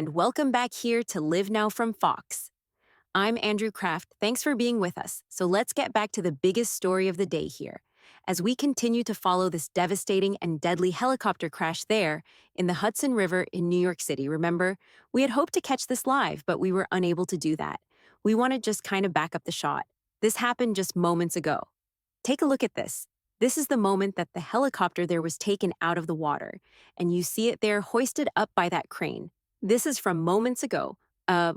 and welcome back here to Live Now from Fox. I'm Andrew Kraft. Thanks for being with us. So let's get back to the biggest story of the day here. As we continue to follow this devastating and deadly helicopter crash there in the Hudson River in New York City. Remember, we had hoped to catch this live, but we were unable to do that. We want to just kind of back up the shot. This happened just moments ago. Take a look at this. This is the moment that the helicopter there was taken out of the water, and you see it there hoisted up by that crane. This is from moments ago.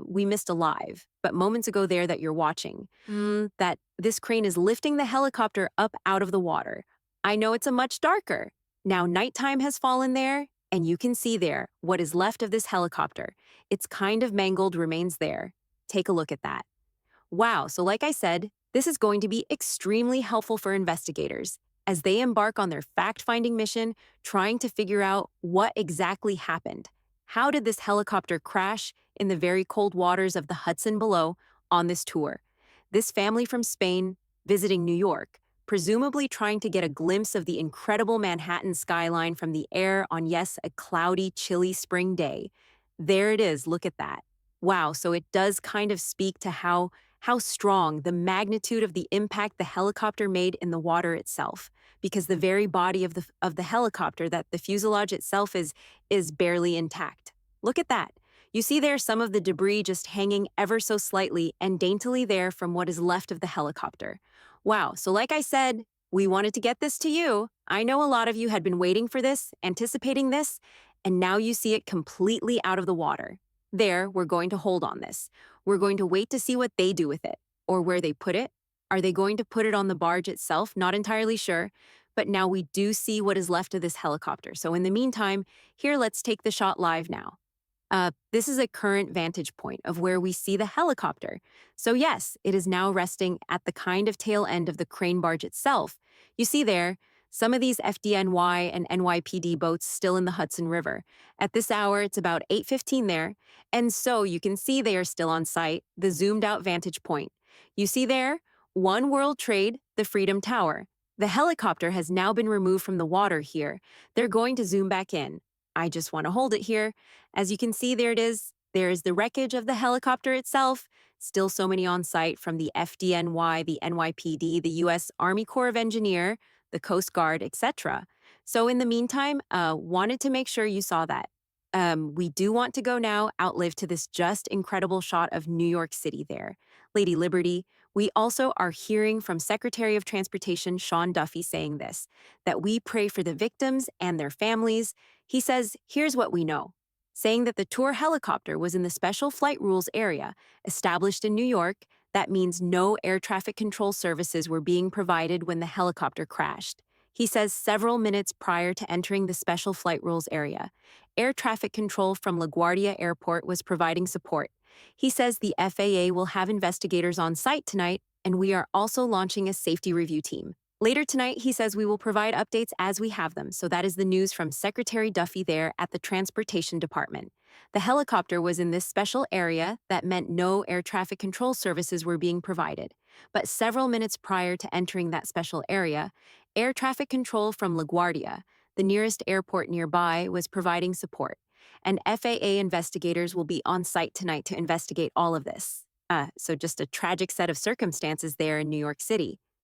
We missed a live, but moments ago there that you're watching, that this crane is lifting the helicopter up out of the water. I know it's a much darker. Now nighttime has fallen there, and you can see there what is left of this helicopter. It's kind of mangled remains there. Take a look at that. Wow, so like I said, this is going to be extremely helpful for investigators as they embark on their fact-finding mission, trying to figure out what exactly happened. How did this helicopter crash in the very cold waters of the Hudson below on this tour? This family from Spain visiting New York, presumably trying to get a glimpse of the incredible Manhattan skyline from the air on, yes, a cloudy, chilly spring day. There it is, look at that. Wow, so it does kind of speak to how strong the magnitude of the impact the helicopter made in the water itself, because the very body of the helicopter, that the fuselage itself is barely intact. Look at that. You see there some of the debris just hanging ever so slightly and daintily there from what is left of the helicopter. Wow, so like I said, we wanted to get this to you. I know a lot of you had been waiting for this, anticipating this, and now you see it completely out of the water. There, we're going to hold on this. We're going to wait to see what they do with it, or where they put it. Are they going to put it on the barge itself? Not entirely sure, but now we do see what is left of this helicopter. So in the meantime, here, let's take the shot live now. This is a current vantage point of where we see the helicopter. So yes, it is now resting at the kind of tail end of the crane barge itself. You see there, some of these FDNY and NYPD boats still in the Hudson River. At this hour, it's about 8:15 there, and so you can see they are still on site, the zoomed-out vantage point. You see there, One World Trade, the Freedom Tower. The helicopter has now been removed from the water here. They're going to zoom back in. I just want to hold it here. As you can see, there it is. There is the wreckage of the helicopter itself. Still so many on site from the FDNY, the NYPD, the U.S. Army Corps of Engineer, the Coast Guard, etc. So in the meantime, wanted to make sure you saw that. We do want to go now, outlive to this just incredible shot of New York City there. Lady Liberty, we also are hearing from Secretary of Transportation Sean Duffy saying this, that we pray for the victims and their families. He says, here's what we know. Saying that the tour helicopter was in the Special Flight Rules area, established in New York. That means no air traffic control services were being provided when the helicopter crashed. He says several minutes prior to entering the Special Flight Rules area, air traffic control from LaGuardia Airport was providing support. He says the FAA will have investigators on site tonight, and we are also launching a safety review team. Later tonight, he says we will provide updates as we have them. So that is the news from Secretary Duffy there at the Transportation Department. The helicopter was in this special area that meant no air traffic control services were being provided. But several minutes prior to entering that special area, air traffic control from LaGuardia, the nearest airport nearby, was providing support. And FAA investigators will be on site tonight to investigate all of this. So just a tragic set of circumstances there in New York City.